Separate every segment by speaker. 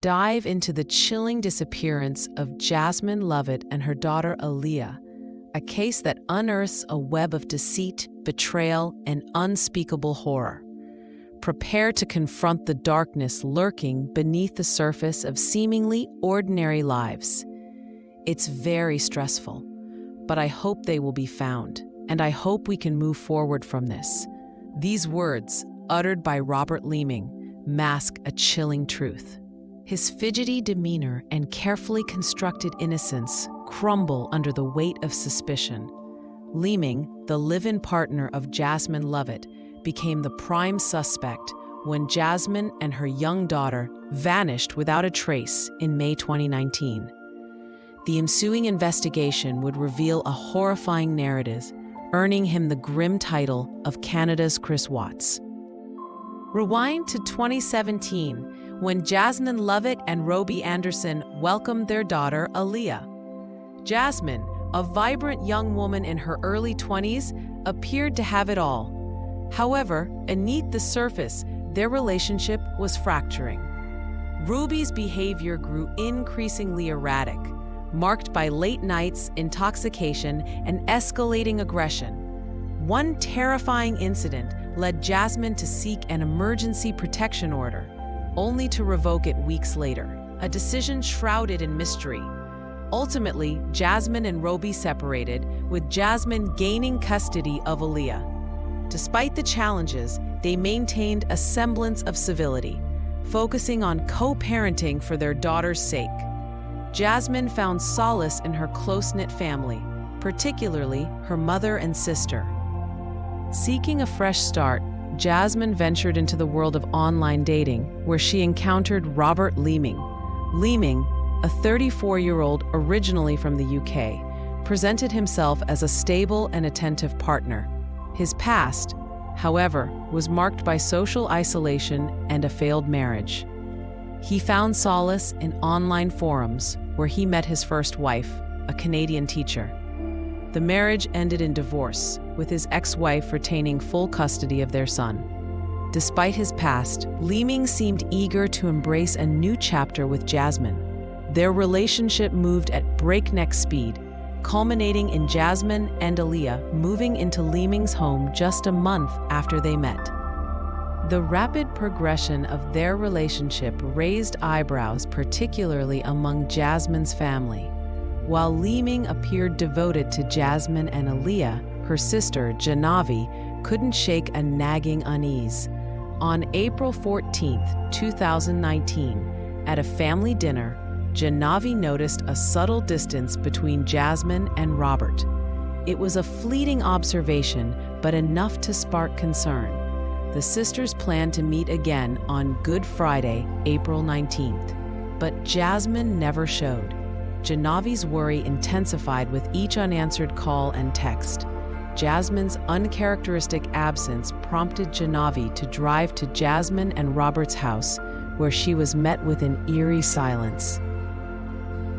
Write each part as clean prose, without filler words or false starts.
Speaker 1: dive into the chilling disappearance of Jasmine Lovett and her daughter Aaliyah, a case that unearths a web of deceit, betrayal, and unspeakable horror. Prepare to confront the darkness lurking beneath the surface of seemingly ordinary lives. It's very stressful, but I hope they will be found, and I hope we can move forward from this. These words, uttered by Robert Leeming, mask a chilling truth. His fidgety demeanor and carefully constructed innocence crumble under the weight of suspicion. Leeming, the live-in partner of Jasmine Lovett, became the prime suspect when Jasmine and her young daughter vanished without a trace in May 2019. The ensuing investigation would reveal a horrifying narrative, earning him the grim title of Canada's Chris Watts. Rewind to 2017, when Jasmine Lovett and Roby Anderson welcomed their daughter Aaliyah. Jasmine, a vibrant young woman in her early 20s, appeared to have it all. However, beneath the surface, their relationship was fracturing. Roby's behavior grew increasingly erratic, marked by late nights, intoxication, and escalating aggression. One terrifying incident led Jasmine to seek an emergency protection order, only to revoke it weeks later, a decision shrouded in mystery. Ultimately, Jasmine and Roby separated, with Jasmine gaining custody of Aaliyah. Despite the challenges, they maintained a semblance of civility, focusing on co-parenting for their daughter's sake. Jasmine found solace in her close-knit family, particularly her mother and sister. Seeking a fresh start, Jasmine ventured into the world of online dating, where she encountered Robert Leeming. Leeming, a 34-year-old originally from the UK, presented himself as a stable and attentive partner. His past, however, was marked by social isolation and a failed marriage. He found solace in online forums, where he met his first wife, a Canadian teacher. The marriage ended in divorce, with his ex-wife retaining full custody of their son. Despite his past, Leeming seemed eager to embrace a new chapter with Jasmine. Their relationship moved at breakneck speed, culminating in Jasmine and Aaliyah moving into Leeming's home just a month after they met. The rapid progression of their relationship raised eyebrows, particularly among Jasmine's family. While Leeming appeared devoted to Jasmine and Aaliyah, her sister, Genevieve, couldn't shake a nagging unease. On April 14, 2019, at a family dinner, Genevieve noticed a subtle distance between Jasmine and Robert. It was a fleeting observation, but enough to spark concern. The sisters planned to meet again on Good Friday, April 19th, but Jasmine never showed. Genevieve's worry intensified with each unanswered call and text. Jasmine's uncharacteristic absence prompted Genevieve to drive to Jasmine and Robert's house, where she was met with an eerie silence.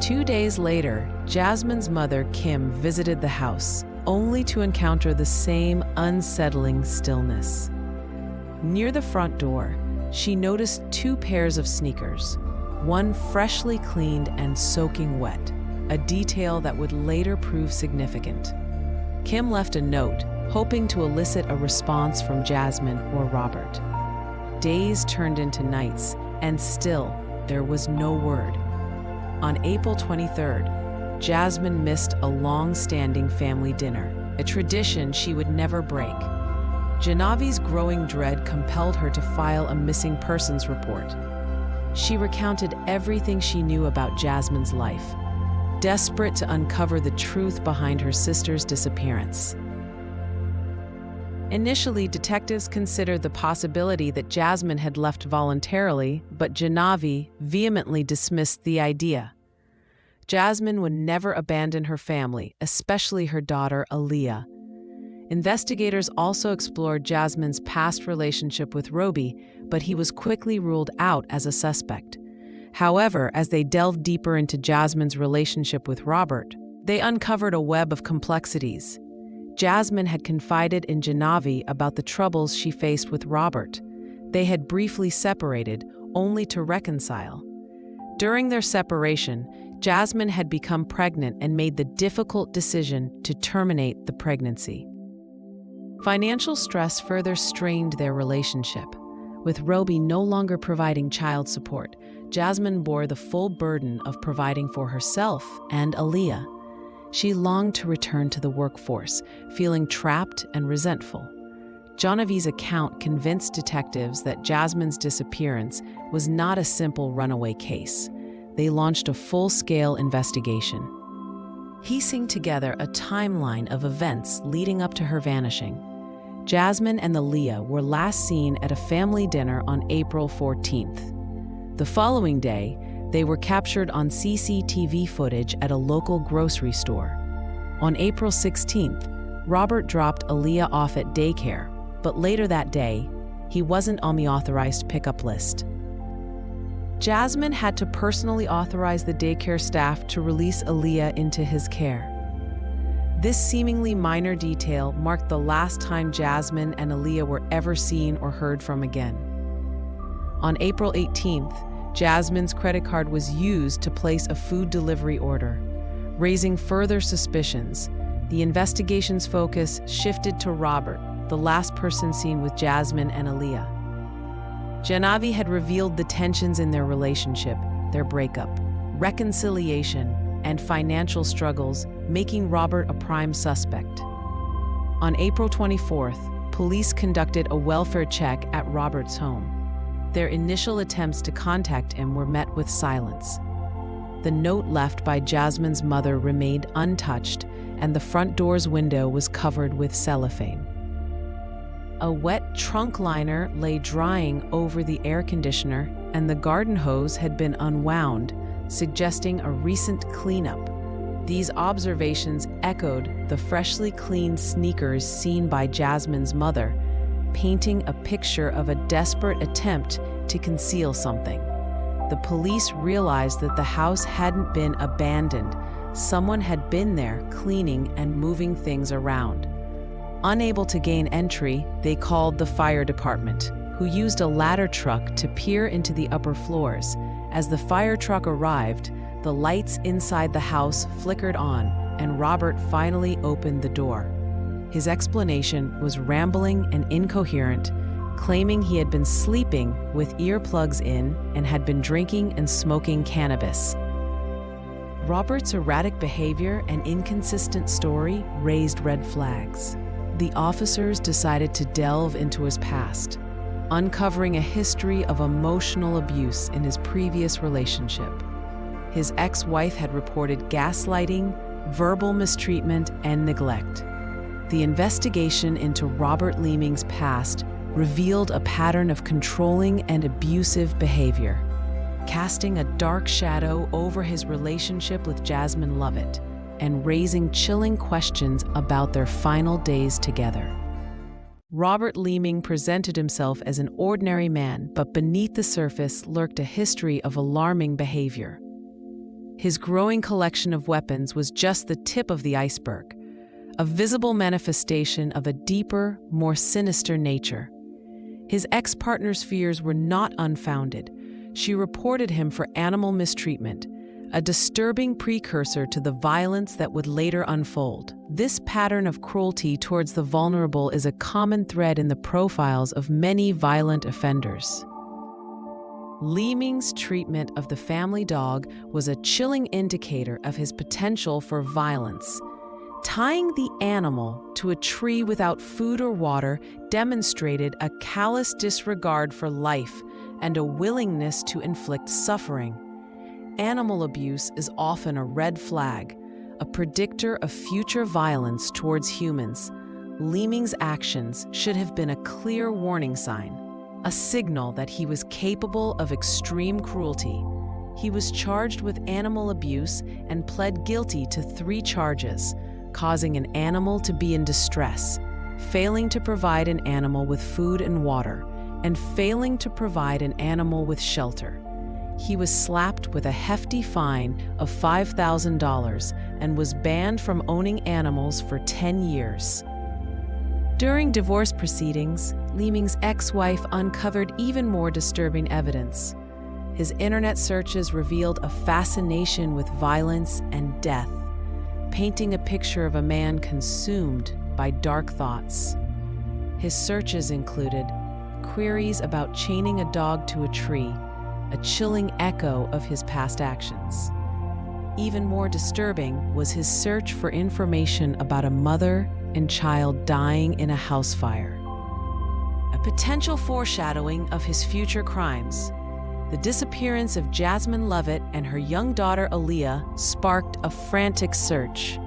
Speaker 1: 2 days later, Jasmine's mother, Kim, visited the house, only to encounter the same unsettling stillness. Near the front door, she noticed 2 pairs of sneakers, one freshly cleaned and soaking wet, a detail that would later prove significant. Kim left a note, hoping to elicit a response from Jasmine or Robert. Days turned into nights, and still, there was no word. On April 23rd, Jasmine missed a long-standing family dinner, a tradition she would never break. Genevieve's growing dread compelled her to file a missing persons report. She recounted everything she knew about Jasmine's life, desperate to uncover the truth behind her sister's disappearance. Initially, detectives considered the possibility that Jasmine had left voluntarily, but Genevieve vehemently dismissed the idea. Jasmine would never abandon her family, especially her daughter Aaliyah. Investigators also explored Jasmine's past relationship with Roby, but he was quickly ruled out as a suspect. However, as they delved deeper into Jasmine's relationship with Robert, they uncovered a web of complexities. Jasmine had confided in Genevieve about the troubles she faced with Robert. They had briefly separated, only to reconcile. During their separation, Jasmine had become pregnant and made the difficult decision to terminate the pregnancy. Financial stress further strained their relationship. With Roby no longer providing child support, Jasmine bore the full burden of providing for herself and Aaliyah. She longed to return to the workforce, feeling trapped and resentful. Genevieve's account convinced detectives that Jasmine's disappearance was not a simple runaway case. They launched a full-scale investigation, piecing together a timeline of events leading up to her vanishing. Jasmine and Aaliyah were last seen at a family dinner on April 14th. The following day, they were captured on CCTV footage at a local grocery store. On April 16th, Robert dropped Aaliyah off at daycare, but later that day, he wasn't on the authorized pickup list. Jasmine had to personally authorize the daycare staff to release Aaliyah into his care. This seemingly minor detail marked the last time Jasmine and Aaliyah were ever seen or heard from again. On April 18th, Jasmine's credit card was used to place a food delivery order, raising further suspicions. The investigation's focus shifted to Robert, the last person seen with Jasmine and Aaliyah. Genevieve had revealed the tensions in their relationship, their breakup, reconciliation, and financial struggles, making Robert a prime suspect. On April 24th, police conducted a welfare check at Robert's home. Their initial attempts to contact him were met with silence. The note left by Jasmine's mother remained untouched, and the front door's window was covered with cellophane. A wet trunk liner lay drying over the air conditioner, and the garden hose had been unwound, suggesting a recent cleanup. These observations echoed the freshly cleaned sneakers seen by Jasmine's mother, painting a picture of a desperate attempt to conceal something. The police realized that the house hadn't been abandoned. Someone had been there cleaning and moving things around. Unable to gain entry, they called the fire department, who used a ladder truck to peer into the upper floors. As the fire truck arrived, the lights inside the house flickered on, and Robert finally opened the door. His explanation was rambling and incoherent, claiming he had been sleeping with earplugs in and had been drinking and smoking cannabis. Robert's erratic behavior and inconsistent story raised red flags. The officers decided to delve into his past, uncovering a history of emotional abuse in his previous relationship. His ex-wife had reported gaslighting, verbal mistreatment, and neglect. The investigation into Robert Leeming's past revealed a pattern of controlling and abusive behavior, casting a dark shadow over his relationship with Jasmine Lovett and raising chilling questions about their final days together. Robert Leeming presented himself as an ordinary man, but beneath the surface lurked a history of alarming behavior. His growing collection of weapons was just the tip of the iceberg, a visible manifestation of a deeper, more sinister nature. His ex-partner's fears were not unfounded. She reported him for animal mistreatment, a disturbing precursor to the violence that would later unfold. This pattern of cruelty towards the vulnerable is a common thread in the profiles of many violent offenders. Leeming's treatment of the family dog was a chilling indicator of his potential for violence. Tying the animal to a tree without food or water demonstrated a callous disregard for life and a willingness to inflict suffering. Animal abuse is often a red flag, a predictor of future violence towards humans. Leeming's actions should have been a clear warning sign, a signal that he was capable of extreme cruelty. He was charged with animal abuse and pled guilty to 3 charges: causing an animal to be in distress, failing to provide an animal with food and water, and failing to provide an animal with shelter. He was slapped with a hefty fine of $5,000 and was banned from owning animals for 10 years. During divorce proceedings, Leeming's ex-wife uncovered even more disturbing evidence. His internet searches revealed a fascination with violence and death, painting a picture of a man consumed by dark thoughts. His searches included queries about chaining a dog to a tree, a chilling echo of his past actions. Even more disturbing was his search for information about a mother and child dying in a house fire, a potential foreshadowing of his future crimes. The disappearance of Jasmine Lovett and her young daughter Aaliyah sparked a frantic search.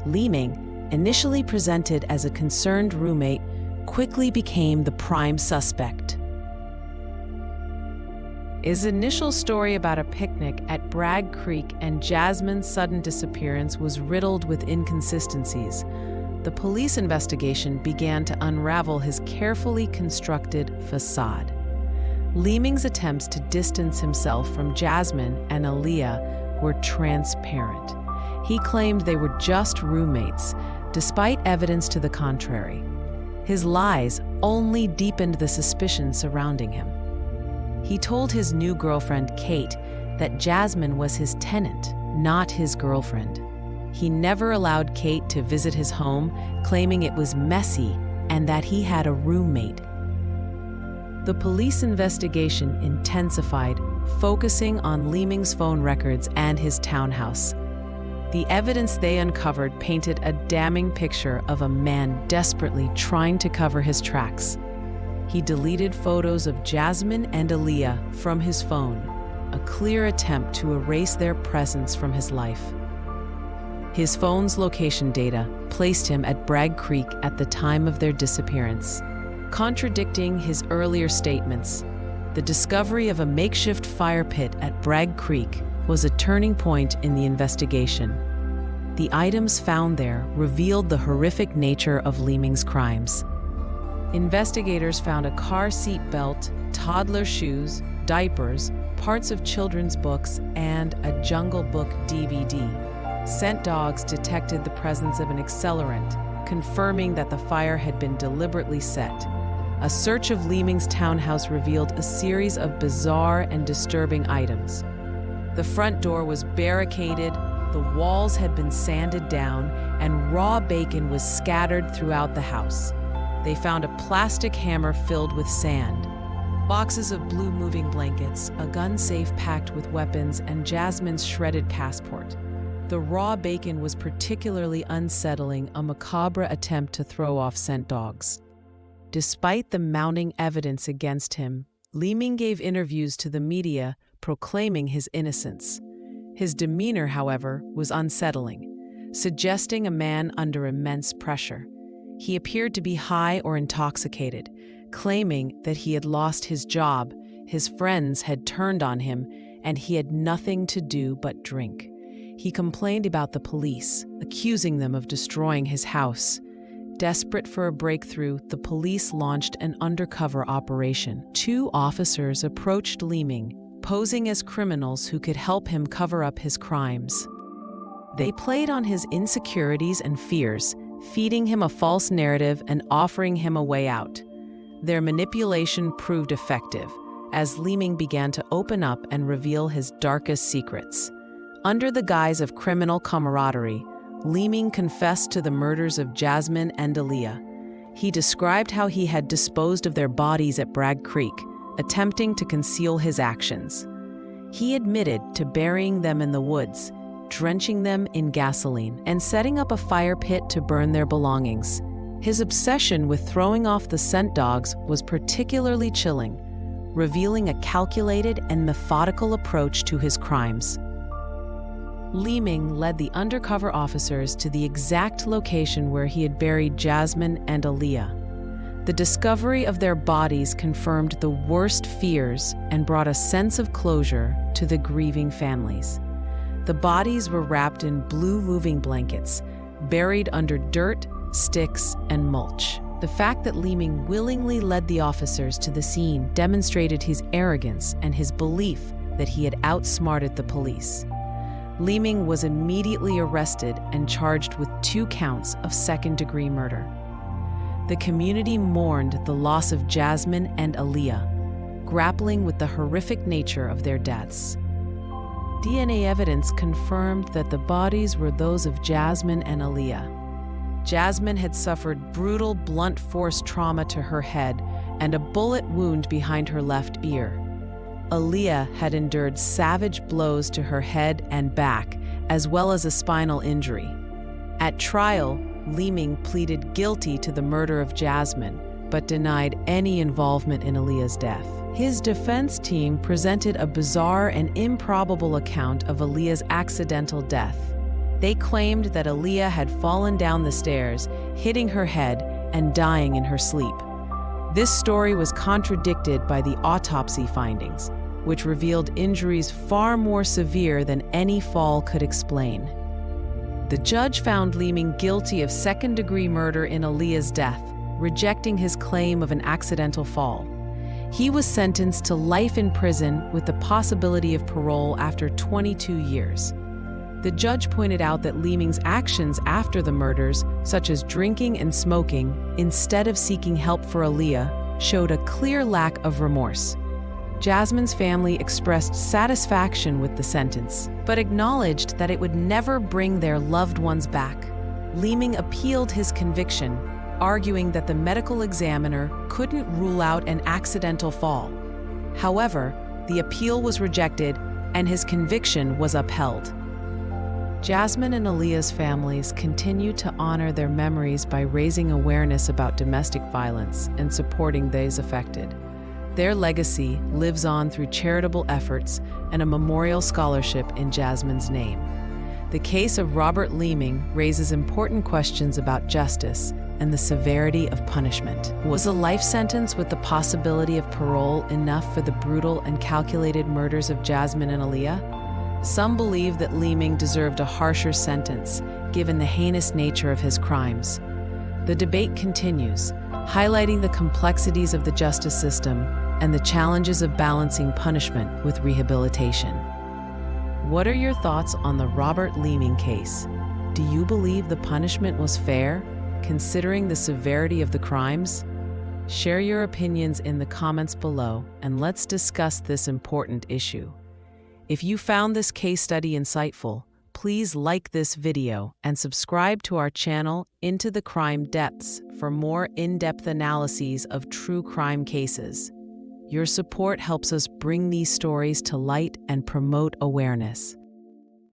Speaker 1: Leeming, initially presented as a concerned roommate, quickly became the prime suspect. His initial story about a picnic at Bragg Creek and Jasmine's sudden disappearance was riddled with inconsistencies. The police investigation began to unravel his carefully constructed facade. Leeming's attempts to distance himself from Jasmine and Aaliyah were transparent. He claimed they were just roommates, despite evidence to the contrary. His lies only deepened the suspicion surrounding him. He told his new girlfriend, Kate, that Jasmine was his tenant, not his girlfriend. He never allowed Kate to visit his home, claiming it was messy and that he had a roommate. The police investigation intensified, focusing on Leeming's phone records and his townhouse. The evidence they uncovered painted a damning picture of a man desperately trying to cover his tracks. He deleted photos of Jasmine and Aaliyah from his phone, a clear attempt to erase their presence from his life. His phone's location data placed him at Bragg Creek at the time of their disappearance. Contradicting his earlier statements, the discovery of a makeshift fire pit at Bragg Creek was a turning point in the investigation. The items found there revealed the horrific nature of Leeming's crimes. Investigators found a car seat belt, toddler shoes, diapers, parts of children's books, and a Jungle Book DVD. Scent dogs detected the presence of an accelerant, confirming that the fire had been deliberately set. A search of Leeming's townhouse revealed a series of bizarre and disturbing items. The front door was barricaded, the walls had been sanded down, and raw bacon was scattered throughout the house. They found a plastic hammer filled with sand, boxes of blue moving blankets, a gun safe packed with weapons, and Jasmine's shredded passport. The raw bacon was particularly unsettling, a macabre attempt to throw off scent dogs. Despite the mounting evidence against him, Leeming gave interviews to the media proclaiming his innocence. His demeanor, however, was unsettling, suggesting a man under immense pressure. He appeared to be high or intoxicated, claiming that he had lost his job, his friends had turned on him, and he had nothing to do but drink. He complained about the police, accusing them of destroying his house. Desperate for a breakthrough, the police launched an undercover operation. 2 officers approached Leeming, posing as criminals who could help him cover up his crimes. They played on his insecurities and fears, feeding him a false narrative and offering him a way out. Their manipulation proved effective, as Leeming began to open up and reveal his darkest secrets. Under the guise of criminal camaraderie, Leeming confessed to the murders of Jasmine and Aaliyah. He described how he had disposed of their bodies at Bragg Creek, attempting to conceal his actions. He admitted to burying them in the woods, drenching them in gasoline, and setting up a fire pit to burn their belongings. His obsession with throwing off the scent dogs was particularly chilling, revealing a calculated and methodical approach to his crimes. Leeming led the undercover officers to the exact location where he had buried Jasmine and Aaliyah. The discovery of their bodies confirmed the worst fears and brought a sense of closure to the grieving families. The bodies were wrapped in blue moving blankets, buried under dirt, sticks, and mulch. The fact that Leeming willingly led the officers to the scene demonstrated his arrogance and his belief that he had outsmarted the police. Leeming was immediately arrested and charged with 2 counts of second-degree murder. The community mourned the loss of Jasmine and Aaliyah. grappling with the horrific nature of their deaths. DNA evidence confirmed that the bodies were those of Jasmine and Aaliyah. Jasmine had suffered brutal, blunt force trauma to her head and a bullet wound behind her left ear. Aaliyah had endured savage blows to her head and back, as well as a spinal injury. At trial, Leeming pleaded guilty to the murder of Jasmine, but denied any involvement in Aaliyah's death. His defense team presented a bizarre and improbable account of Aaliyah's accidental death. They claimed that Aaliyah had fallen down the stairs, hitting her head and dying in her sleep. This story was contradicted by the autopsy findings, which revealed injuries far more severe than any fall could explain. The judge found Leeming guilty of second-degree murder in Aaliyah's death, rejecting his claim of an accidental fall. He was sentenced to life in prison with the possibility of parole after 22 years. The judge pointed out that Leeming's actions after the murders, such as drinking and smoking, instead of seeking help for Aaliyah, showed a clear lack of remorse. Jasmine's family expressed satisfaction with the sentence, but acknowledged that it would never bring their loved ones back. Leeming appealed his conviction, arguing that the medical examiner couldn't rule out an accidental fall. However, the appeal was rejected and his conviction was upheld. Jasmine and Aaliyah's families continue to honor their memories by raising awareness about domestic violence and supporting those affected. Their legacy lives on through charitable efforts and a memorial scholarship in Jasmine's name. The case of Robert Leeming raises important questions about justice and the severity of punishment. Was a life sentence with the possibility of parole enough for the brutal and calculated murders of Jasmine and Aaliyah? Some believe that Leeming deserved a harsher sentence, given the heinous nature of his crimes. The debate continues, highlighting the complexities of the justice system and the challenges of balancing punishment with rehabilitation. What are your thoughts on the Robert Leeming case? Do you believe the punishment was fair, considering the severity of the crimes? Share your opinions in the comments below, and let's discuss this important issue. If you found this case study insightful, please like this video and subscribe to our channel Into the Crime Depths for more in-depth analyses of true crime cases. Your support helps us bring these stories to light and promote awareness.